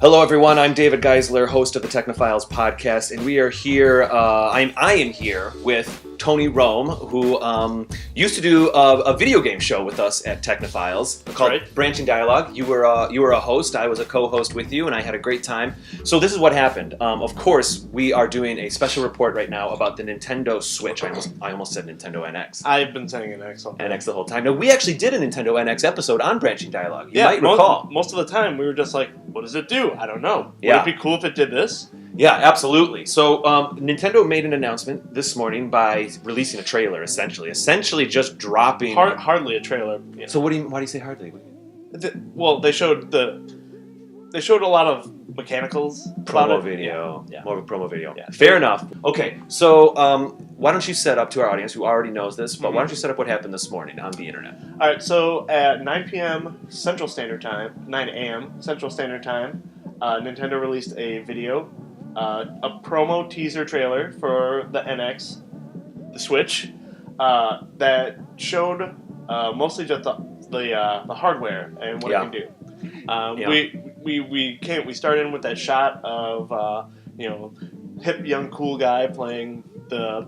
Hello, everyone. I'm David Geisler, host of the Technophiles podcast, and we are here. I am here with Tony Rome, who used to do a video game show with us at Technophiles called Branching Dialogue. You were a host. I was a co-host with you, and I had a great time. So this is what happened. Of course, we are doing a special report right now about the Nintendo Switch. I almost said Nintendo NX. I've been saying NX all NX the whole time. Now, we actually did a Nintendo NX episode on Branching Dialogue. You might recall. Most of the time, we were just like, what does it do? I don't know. Yeah. Would it be cool if it did this? Yeah, absolutely. So Nintendo made an announcement this morning by releasing a trailer, essentially just dropping. Hardly a trailer. Yeah. So why do you say hardly? Well, they showed a lot of mechanicals. Promo video. Yeah. More of a promo video. Yeah. Fair enough. Okay, so why don't you set up to our audience who already knows this, but why don't you set up what happened this morning on the internet? All right, so at 9 p.m. Central Standard Time, 9 a.m. Central Standard Time, Nintendo released a video, a promo teaser trailer for the NX, the Switch, that showed mostly just the hardware and what it can do. We started in with that shot of hip young cool guy playing the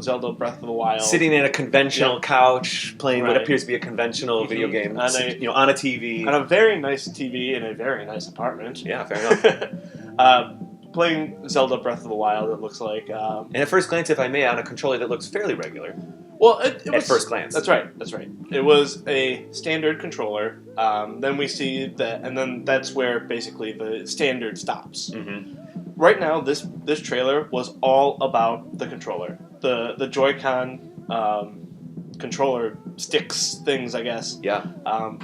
Zelda Breath of the Wild, sitting in a conventional couch playing what appears to be a conventional video game on a TV, on a very nice TV in a very nice apartment. Yeah, fair enough. Playing Zelda Breath of the Wild, it looks like. And at first glance, if I may, on a controller that looks fairly regular. Well, it was, at first glance. That's right. It was a standard controller. Then we see that, and then that's where basically the standard stops. Mm-hmm. Right now, this trailer was all about the controller, the Joy-Con controller sticks things, I guess. Yeah.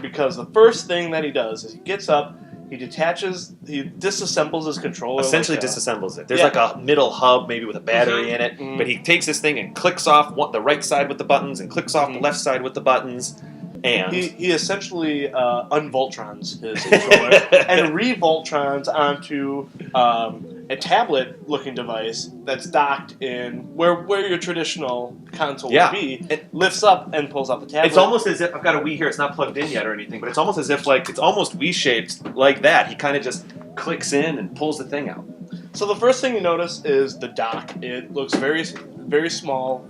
Because the first thing that he does is he gets up. He disassembles his controller. Essentially disassembles it. There's like a middle hub, maybe with a battery in it, but he takes this thing and clicks off the right side with the buttons and clicks off the left side with the buttons. And he essentially unvoltrons his controller and revoltrons onto a tablet-looking device that's docked in where your traditional console would be. It lifts up and pulls out the tablet. It's almost as if I've got a Wii here. It's not plugged in yet or anything, but it's almost as if it's almost Wii-shaped like that. He kind of just clicks in and pulls the thing out. So the first thing you notice is the dock. It looks very, very small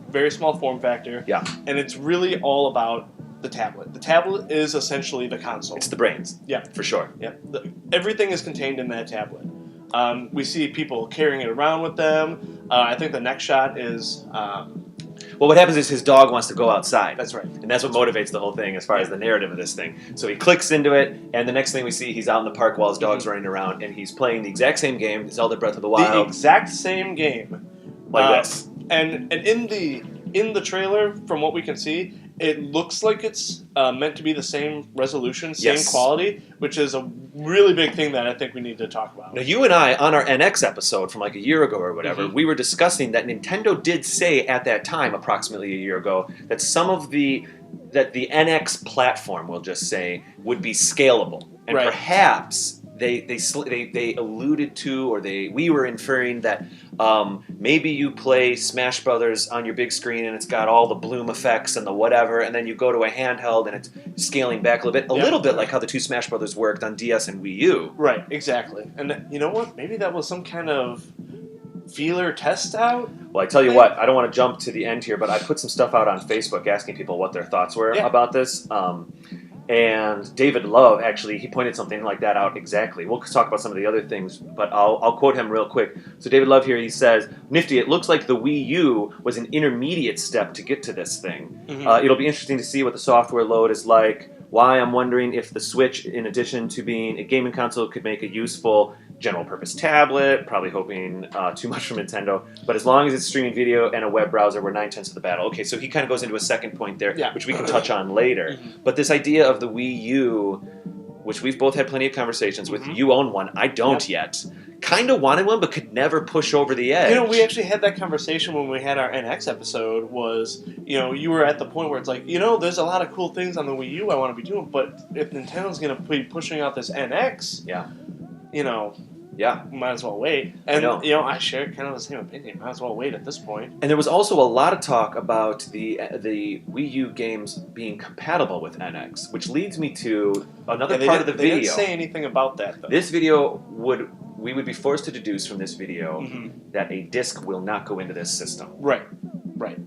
form factor. Yeah, and it's really all about the tablet. The tablet is essentially the console. It's the brains. Yeah, for sure. Yeah, everything is contained in that tablet. We see people carrying it around with them. I think the next shot is. Well, what happens is his dog wants to go outside. That's right. And that's what motivates the whole thing as far as the narrative of this thing. So he clicks into it, and the next thing we see, he's out in the park while his dog's running around, and he's playing the exact same game, Zelda Breath of the Wild. The exact same game. Like this. And in the trailer, from what we can see, it looks like it's meant to be the same resolution, same quality, which is a really big thing that I think we need to talk about. Now, you and I, on our NX episode from like a year ago or whatever, we were discussing that Nintendo did say at that time, approximately a year ago, that that the NX platform, we'll just say, would be scalable. And perhaps they alluded to, or we were inferring that maybe you play Smash Brothers on your big screen and it's got all the bloom effects and the whatever, and then you go to a handheld and it's scaling back a little bit like how the two Smash Brothers worked on DS and Wii U. Right, exactly. And you know what? Maybe that was some kind of feeler test out? Well, I tell you what, I don't want to jump to the end here, but I put some stuff out on Facebook asking people what their thoughts were about this. And David Love, actually, he pointed something like that out exactly. We'll talk about some of the other things, but I'll quote him real quick. So David Love here, he says, "Nifty, it looks like the Wii U was an intermediate step to get to this thing. It'll be interesting to see what the software load is like. Why, I'm wondering if the Switch, in addition to being a gaming console, could make a useful general-purpose tablet. Probably hoping too much from Nintendo. But as long as it's streaming video and a web browser, we're 9/10 of the battle." Okay, so he kind of goes into a second point there, which we can touch on later. But this idea of the Wii U, which we've both had plenty of conversations with, you own one, I don't yet. Kind of wanted one, but could never push over the edge. We actually had that conversation when we had our NX episode. You were at the point where it's like, there's a lot of cool things on the Wii U I want to be doing, but if Nintendo's going to be pushing out this NX, Yeah. Might as well wait. And, I share kind of the same opinion. Might as well wait at this point. And there was also a lot of talk about the Wii U games being compatible with NX, which leads me to another part of the video. They didn't say anything about that, though. This video we would be forced to deduce from this video that a disc will not go into this system. Right.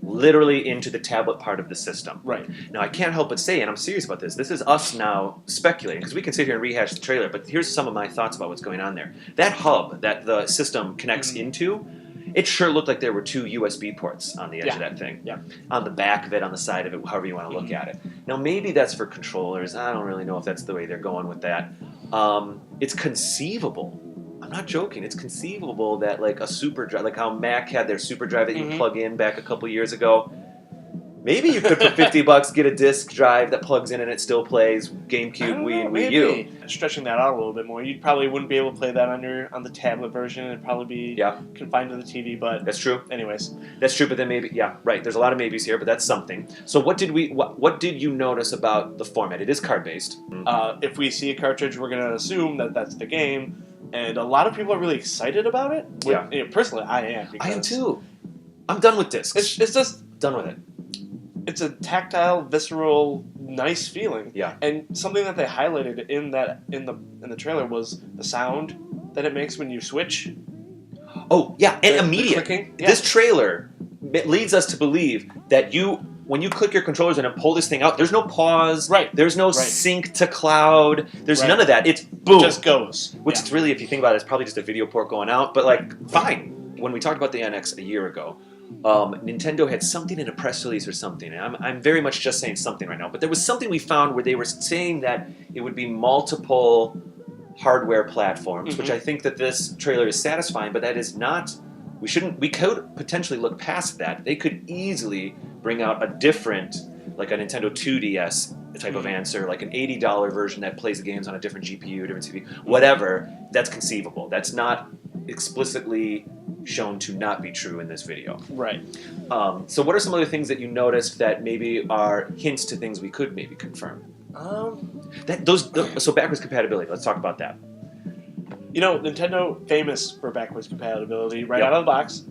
Literally into the tablet part of the system. Right. Now, I can't help but say, and I'm serious about this is us now speculating, because we can sit here and rehash the trailer, but here's some of my thoughts about what's going on there. That hub that the system connects into, it sure looked like there were 2 USB ports on the edge of that thing. Yeah. On the back of it, on the side of it, however you want to look at it. Now, maybe that's for controllers. I don't really know if that's the way they're going with that. It's conceivable. I'm not joking. It's conceivable that like a super drive, like how Mac had their super drive that you plug in back a couple years ago. Maybe you could for $50 get a disc drive that plugs in and it still plays GameCube, Wii, and Wii U. Stretching that out a little bit more, you probably wouldn't be able to play that on the tablet version. It'd probably be confined to the TV. But that's true. Anyways, that's true. But then maybe right. There's a lot of maybes here, but that's something. So what did you notice about the format? It is card based. If we see a cartridge, we're gonna assume that that's the game. And a lot of people are really excited about it. Personally, I am. I am too. I'm done with discs. It's just done with it. It's a tactile, visceral, nice feeling. Yeah. And something that they highlighted in the trailer was the sound that it makes when you switch. Oh yeah, and immediate. This trailer leads us to believe that when you click your controllers in and pull this thing out, there's no pause. Right. There's no sync to cloud. There's none of that. It's boom. It just goes. Which is really, if you think about it, it's probably just a video port going out. But like, fine. When we talked about the NX a year ago, Nintendo had something in a press release or something. And I'm very much just saying something right now. But there was something we found where they were saying that it would be multiple hardware platforms, which I think that this trailer is satisfying. But that is not. We could potentially look past that. They could easily bring out a different, like a Nintendo 2DS type of answer, like an $80 version that plays the games on a different GPU, different CPU, whatever. That's conceivable. That's not explicitly shown to not be true in this video. Right. So what are some other things that you noticed that maybe are hints to things we could maybe confirm? So backwards compatibility, let's talk about that. Nintendo famous for backwards compatibility out of the box.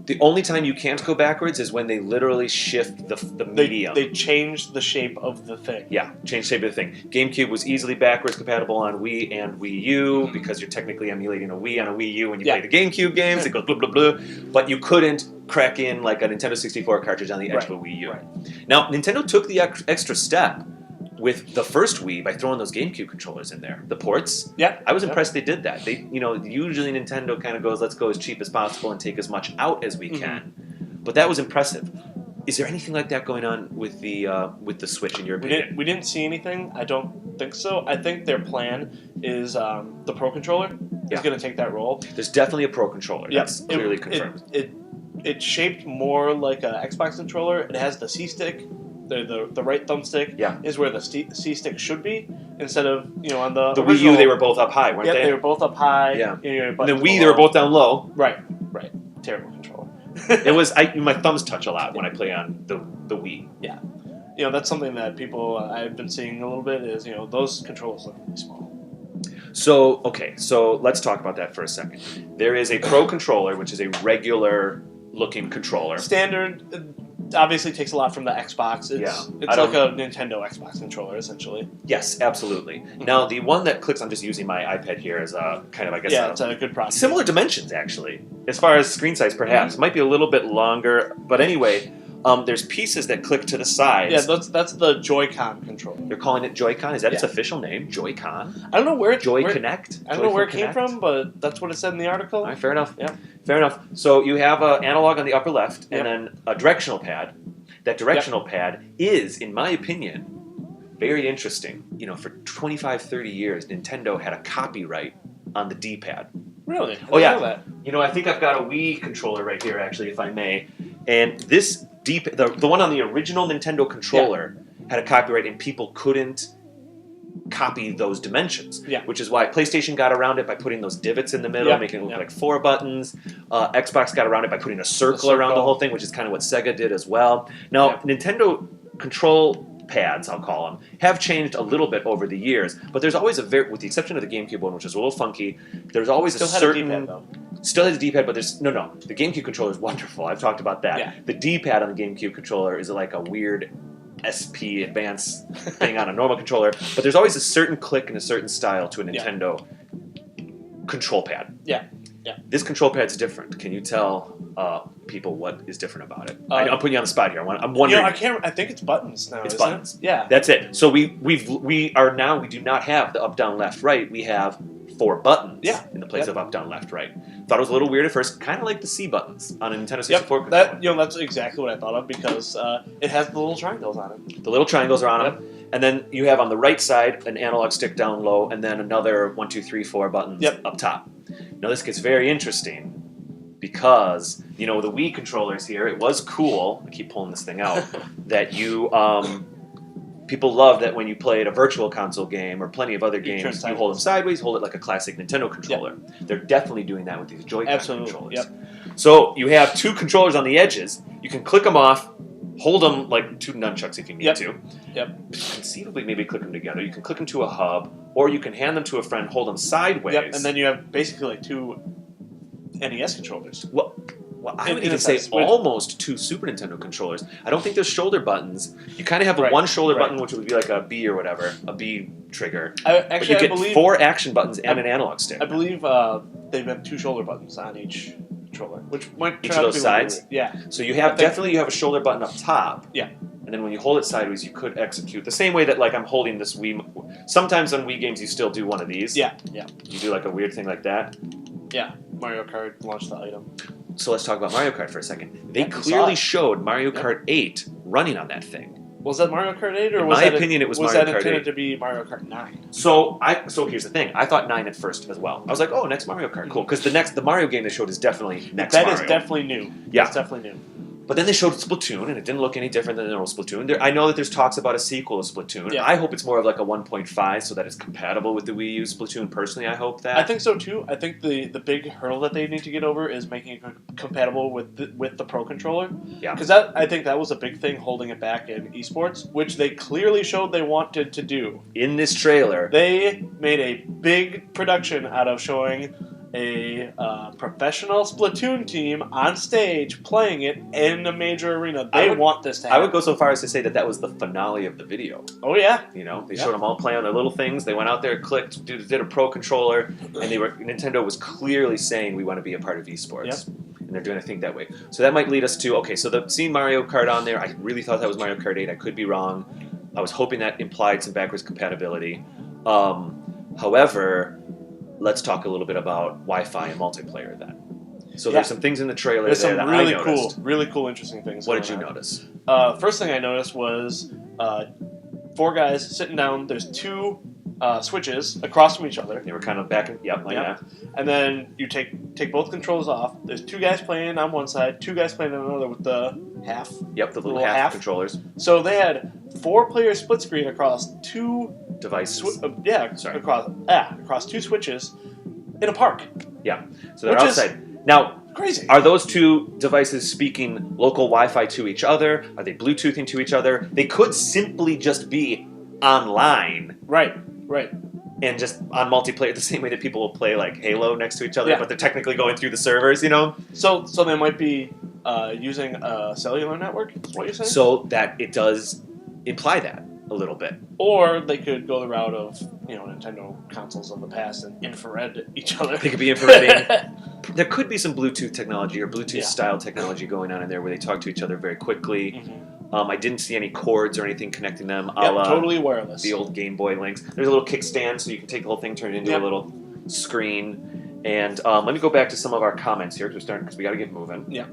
The only time you can't go backwards is when they literally shift the medium. They change the shape of the thing. Yeah, change the shape of the thing. GameCube was easily backwards compatible on Wii and Wii U because you're technically emulating a Wii on a Wii U when you play the GameCube games. It goes blah, blah, blah. But you couldn't crack in like a Nintendo 64 cartridge on the edge of a Wii U. Right. Now, Nintendo took the extra step with the first Wii by throwing those GameCube controllers in there. The ports. Yeah. I was impressed they did that. They, usually Nintendo kind of goes, let's go as cheap as possible and take as much out as we can. But that was impressive. Is there anything like that going on with the Switch in your opinion? We didn't see anything. I don't think so. I think their plan is the Pro Controller is going to take that role. There's definitely a Pro Controller. That's clearly confirmed. It's shaped more like an Xbox controller. It has the C-stick. The right thumbstick is where the C-stick should be, instead of on the Wii U. They were both up high, weren't they? Yeah, they were both up high. Yeah. And the Wii, they were both down low. Right. Terrible controller. It was. My thumbs touch a lot when I play on the Wii. Yeah. That's something that people I've been seeing a little bit is those controllers look really small. So let's talk about that for a second. There is a Pro controller, which is a regular looking controller. Standard. Obviously takes a lot from the Xbox. It's like a Nintendo Xbox controller, essentially. Yes, absolutely. Now, the one that clicks, I'm just using my iPad here as a kind of, I guess... Yeah, it's a good processor. Similar dimensions, actually. As far as screen size, perhaps. Might be a little bit longer. But anyway, there's pieces that click to the sides. Yeah, that's the Joy-Con controller. They're calling it Joy-Con? Is that its official name? Joy-Con? I don't know where it... Joy-Connect? I don't know where it came from, but that's what it said in the article. All right, fair enough. Yeah. Fair enough. So you have an analog on the upper left, and then a directional pad. That directional pad is, in my opinion, very interesting. For 25, 30 years, Nintendo had a copyright on the D-pad. Really? Oh, yeah. I think I've got a Wii controller right here, actually, if I may. And this the one on the original Nintendo controller had a copyright, and people couldn't copy those dimensions. Yeah. Which is why PlayStation got around it by putting those divots in the middle, making it look like 4 buttons. Xbox got around it by putting a circle around the whole thing, which is kind of what Sega did as well. Now, Nintendo control pads, I'll call them, have changed a little bit over the years. But there's always with the exception of the GameCube one, which is a little funky, there's always Still a had certain... a D-pad, though. Still has a D-pad, but there's... No. The GameCube controller is wonderful. I've talked about that. Yeah. The D-pad on the GameCube controller is like a weird SP advanced thing on a normal controller. But there's always a certain click and a certain style to a Nintendo control pad. Yeah. This control pad's different. Can you tell people what is different about it? I'm putting you on the spot here. I'm wondering. I think it's buttons now. It's buttons. Yeah. That's it. So we do not have the up, down, left, right. We have 4 buttons in the place of up, down, left, right. Thought it was a little weird at first, kind of like the C buttons on a Nintendo 64 controller. That's exactly what I thought of because it has the little triangles on it. The little triangles are on them. And then you have on the right side an analog stick down low, and then another 1, 2, 3, 4 buttons up top. Now this gets very interesting because, the Wii controllers here, it was cool, I keep pulling this thing out, that you, people love that when you played a virtual console game or plenty of other games, you hold them sideways, hold it like a classic Nintendo controller. They're definitely doing that with these Joy-Con controllers. So you have 2 controllers on the edges, you can click them off, hold them like 2 nunchucks if you need to. Conceivably, maybe click them together. You can click them to a hub, or you can hand them to a friend, hold them sideways. And then you have basically like 2 NES controllers. Well, I would even say almost 2 Super Nintendo controllers. I don't think there's shoulder buttons. You kind of have one shoulder button, which would be like a B or whatever, a B trigger. But you get 4 action buttons and an analog stick. I believe they've have 2 shoulder buttons on each controller, which might each of those sides. Yeah. So you have you have a shoulder button up top. Yeah. And then when you hold it sideways, you could execute the same way that I'm holding this Wii. Sometimes on Wii games, you still do one of these. Yeah. You do like a weird thing like that. Yeah. Mario Kart launched the item. So let's talk about Mario Kart for a second. They clearly showed Mario Kart 8 running on that thing. Was that Mario Kart 8, or in my opinion, it was Mario Kart 8? Was that intended to be Mario Kart 9? So here's the thing. I thought 9 at first as well. I was like, oh, next Mario Kart, cool. Because the Mario game they showed is definitely next Mario. That is definitely new. Yeah. It's definitely new. But then they showed Splatoon, and it didn't look any different than the normal Splatoon. I know that there's talks about a sequel to Splatoon. Yeah. I hope it's more of like a 1.5 so that it's compatible with the Wii U Splatoon. Personally, I hope that. I think so too. I think the big hurdle that they need to get over is making it compatible with the Pro Controller. Yeah. Because I think that was a big thing holding it back in esports, which they clearly showed they wanted to do. In this trailer. They made a big production out of showing a professional Splatoon team on stage playing it in a major arena. They want this to happen. I would go so far as to say that was the finale of the video. Oh, yeah. They showed them all playing on their little things. They went out there, clicked, did a Pro Controller, and Nintendo was clearly saying, we want to be a part of esports. Yep. And they're doing a thing that way. So that might lead us to, seeing Mario Kart on there, I really thought that was Mario Kart 8. I could be wrong. I was hoping that implied some backwards compatibility. However, let's talk a little bit about Wi-Fi and multiplayer then. So there's some things in the trailer that I noticed. Really cool, interesting things. What did you notice? First thing I noticed was 4 guys sitting down. There's 2 switches across from each other. They were kind of back and that. And then you take both controls off. There's 2 guys playing on one side, 2 guys playing on another with the half. Yep, the little half controllers. So they had 4-player split screen across 2 devices. Across 2 switches in a park. Yeah, so they're outside. Now, crazy. Are those 2 devices speaking local Wi-Fi to each other? Are they Bluetoothing to each other? They could simply just be online. Right. And just on multiplayer, the same way that people will play like Halo next to each other, but they're technically going through the servers, So they might be using a cellular network, is what you're saying? So that it does imply that a little bit. Or they could go the route of, Nintendo consoles of the past and infrared each other. They could be infrareding. There could be some Bluetooth technology or Bluetooth-style technology going on in there where they talk to each other very quickly. Mm-hmm. I didn't see any cords or anything connecting them. Totally wireless. The old Game Boy links. There's a little kickstand so you can take the whole thing, turn it into a little screen. And let me go back to some of our comments here because we got to get moving. Yeah.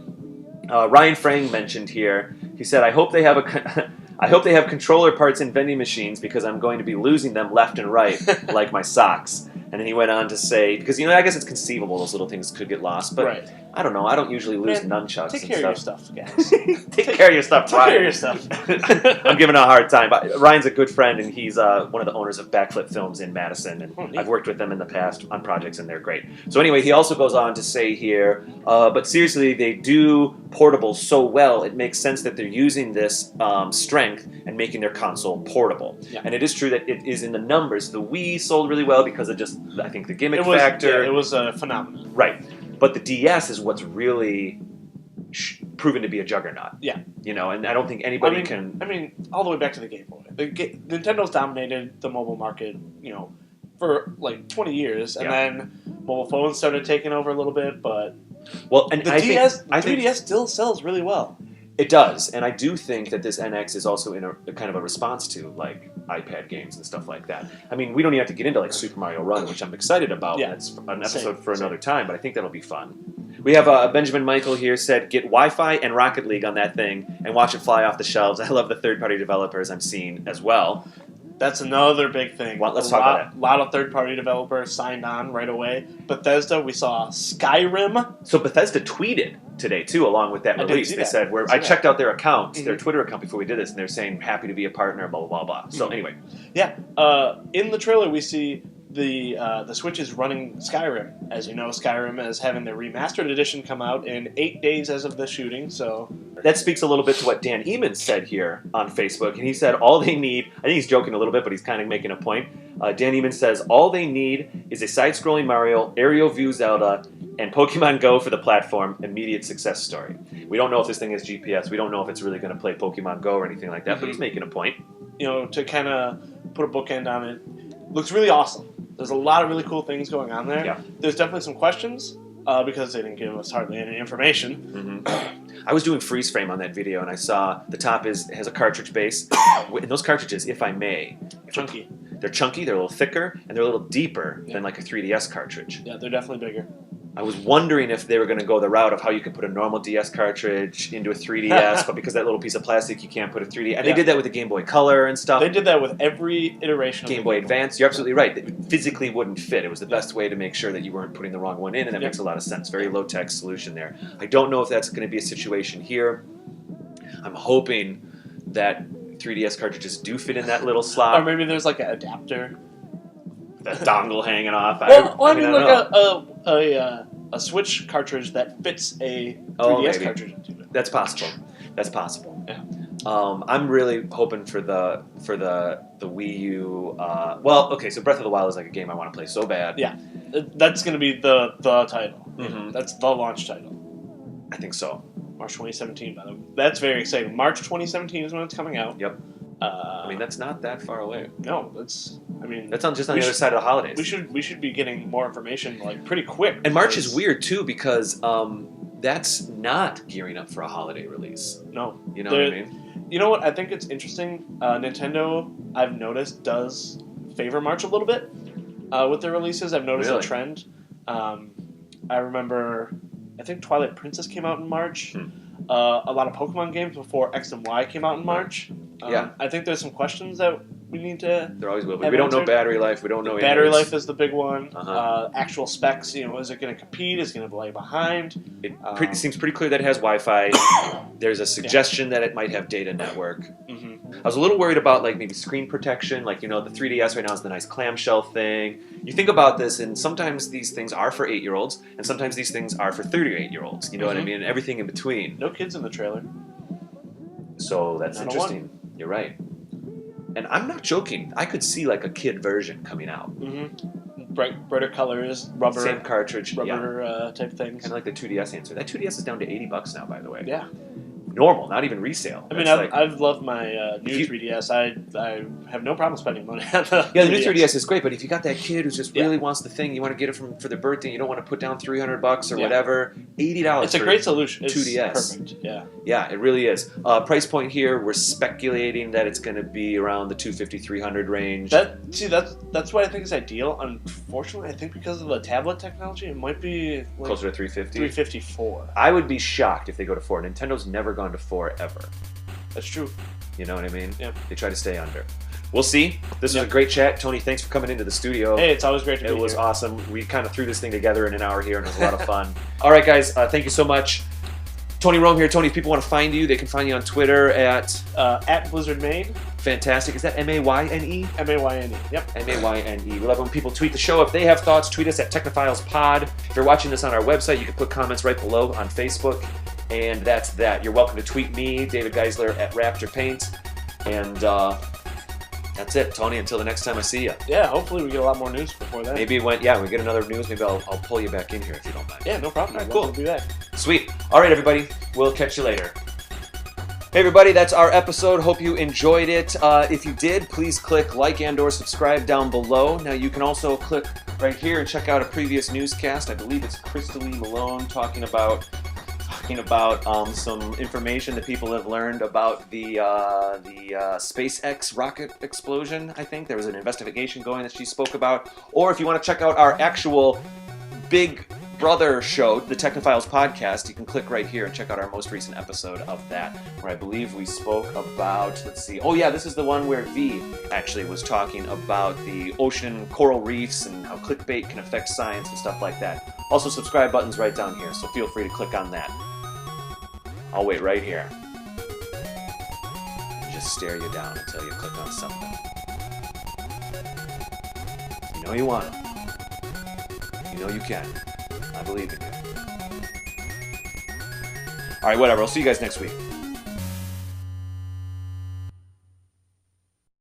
Ryan Frang mentioned here. He said, "I hope they have controller parts in vending machines because I'm going to be losing them left and right, like my socks." And then he went on to say, because, I guess it's conceivable those little things could get lost, but right. I don't know. I don't usually lose nunchucks Take and care stuff. of your stuff, guys. Take care of your stuff, Take Ryan. care of your stuff. I'm giving a hard time. But Ryan's a good friend, and he's one of the owners of Backflip Films in Madison, and I've worked with them in the past on projects, and they're great. So anyway, he also goes on to say here, but seriously, they do portables so well, it makes sense that they're using this strength and making their console portable. Yeah. And it is true that it is in the numbers. The Wii sold really well because of just, I think, the gimmick factor. Yeah, it was a phenomenon. Right. But the DS is what's really proven to be a juggernaut. Yeah. And I don't think anybody can... I mean, all the way back to the Game Boy. Nintendo's dominated the mobile market, for like 20 years, and then mobile phones started taking over a little bit, but and the 3DS still sells really well. It does, and I do think that this NX is also in a kind of a response to like iPad games and stuff like that. I mean, we don't even have to get into like Super Mario Run, which I'm excited about. Yeah. That's an episode for another time, but I think that'll be fun. We have Benjamin Michael here said, get Wi-Fi and Rocket League on that thing and watch it fly off the shelves. I love the third-party developers I'm seeing as well. That's another big thing. Well, let's talk about that. A lot of third-party developers signed on right away. Bethesda, we saw Skyrim. So Bethesda tweeted today, too, along with that release. They said, I checked out their account, their Twitter account before we did this, and they're saying, happy to be a partner, blah, blah, blah, blah. So anyway. Yeah. In the trailer, we see the Switch is running Skyrim. As you know, Skyrim is having their remastered edition come out in 8 days as of the shooting, so... That speaks a little bit to what Dan Eamon said here on Facebook, and he said all they need, I think he's joking a little bit, but he's kind of making a point. Dan Eamon says all they need is a side-scrolling Mario, aerial view Zelda, and Pokemon Go for the platform, immediate success story. We don't know if this thing has GPS, we don't know if it's really going to play Pokemon Go or anything like that, but he's making a point. To kind of put a bookend on it, looks really awesome. There's a lot of really cool things going on there. Yeah. There's definitely some questions, because they didn't give us hardly any information. I was doing freeze frame on that video, and I saw the top has a cartridge base. And those cartridges, if I may... Chunky. They're chunky, they're a little thicker, and they're a little deeper than like a 3DS cartridge. Yeah, they're definitely bigger. I was wondering if they were going to go the route of how you could put a normal DS cartridge into a 3DS, but because that little piece of plastic, you can't put a 3D. And they did that with the Game Boy Color and stuff. They did that with every iteration of Game Boy Advance. You're absolutely right. It physically wouldn't fit. It was the best way to make sure that you weren't putting the wrong one in, and that makes a lot of sense. Very low-tech solution there. I don't know if that's going to be a situation here. I'm hoping that 3DS cartridges do fit in that little slot. Or maybe there's like an adapter. That dongle hanging off. I mean like a Switch cartridge that fits a 3DS cartridge into it. That's possible. That's possible. Yeah. I'm really hoping for the Wii U. So Breath of the Wild is like a game I want to play so bad. Yeah, that's going to be the title. That's the launch title. I think so. March 2017, by the way. That's very exciting. March 2017 is when it's coming out. Yep. I mean, that's not that far away. No, that's on the other side of the holidays. We should be getting more information like pretty quick. And March is weird too because that's not gearing up for a holiday release. No, you know what I mean. You know what? I think it's interesting. Nintendo, I've noticed, does favor March a little bit with their releases. I've noticed a trend. I remember, I think Twilight Princess came out in March. A lot of Pokemon games before X and Y came out in March. I think there's some questions that we need to... There always will be. We don't know battery life. We don't know... Battery life is the big one. Actual specs, is it going to compete? Is it going to lag behind? It seems pretty clear that it has Wi-Fi. There's a suggestion that it might have data network. I was a little worried about maybe screen protection. The 3DS right now is the nice clamshell thing. You think about this, and sometimes these things are for 8-year-olds, and sometimes these things are for 38-year-olds. You know what I mean? And everything in between. No kids in the trailer. So that's interesting. You're right. And I'm not joking. I could see a kid version coming out. Brighter colors, rubber. Same cartridge. Rubber type things. Kind of like the 2DS answer. That 2DS is down to $80 now, by the way. Yeah. Normal, not even resale. I mean, I've loved my new 3DS. I have no problem spending money on the the new 3DS is great, but if you got that kid who just really wants the thing, you want to get it for their birthday, you don't want to put down $300 or whatever, $80. It's a great solution. It's 2DS. Perfect. Yeah. Yeah, it really is. Price point here, we're speculating that it's going to be around the $250-300 range. That's what I think is ideal. Unfortunately, I think because of the tablet technology, it might be closer to $350. $354. I would be shocked if they go to $400. Nintendo's never gone to $400 ever. That's true. You know what I mean? Yep. They try to stay under. We'll see. This was a great chat. Tony, thanks for coming into the studio. Hey, it's always great to be here. It was awesome. We kind of threw this thing together in an hour here, and it was a lot of fun. All right, guys. Thank you so much. Tony Rome here. Tony, if people want to find you, they can find you on Twitter at Blizzard Maine. Fantastic. Is that M-A-Y-N-E? M-A-Y-N-E. Yep. M-A-Y-N-E. We love when people tweet the show. If they have thoughts, tweet us at Technophiles Pod. If you're watching this on our website, you can put comments right below on Facebook. And that's that. You're welcome to tweet me, David Geisler, at Raptor Paint. And that's it, Tony. Until the next time I see you. Yeah, hopefully we get a lot more news before then. Maybe we get another news. Maybe I'll pull you back in here if you don't mind. Yeah, no problem. All right, cool. We'll do that. Sweet. All right, everybody. We'll catch you later. Hey, everybody. That's our episode. Hope you enjoyed it. If you did, please click like and or subscribe down below. Now, you can also click right here and check out a previous newscast. I believe it's Crystalie Malone talking about some information that people have learned about the SpaceX rocket explosion. I think there was an investigation going that she spoke about. Or if you want to check out our actual Big Brother show, the Technophiles podcast, you can click right here and check out our most recent episode of that, where I believe we spoke about, let's see, oh yeah, this is the one where V actually was talking about the ocean coral reefs and how clickbait can affect science and stuff like that. Also, subscribe button's right down here, so feel free to click on that. I'll wait right here and just stare you down until you click on something. You know you want to. You know you can. I believe in you. All right, whatever. I'll see you guys next week.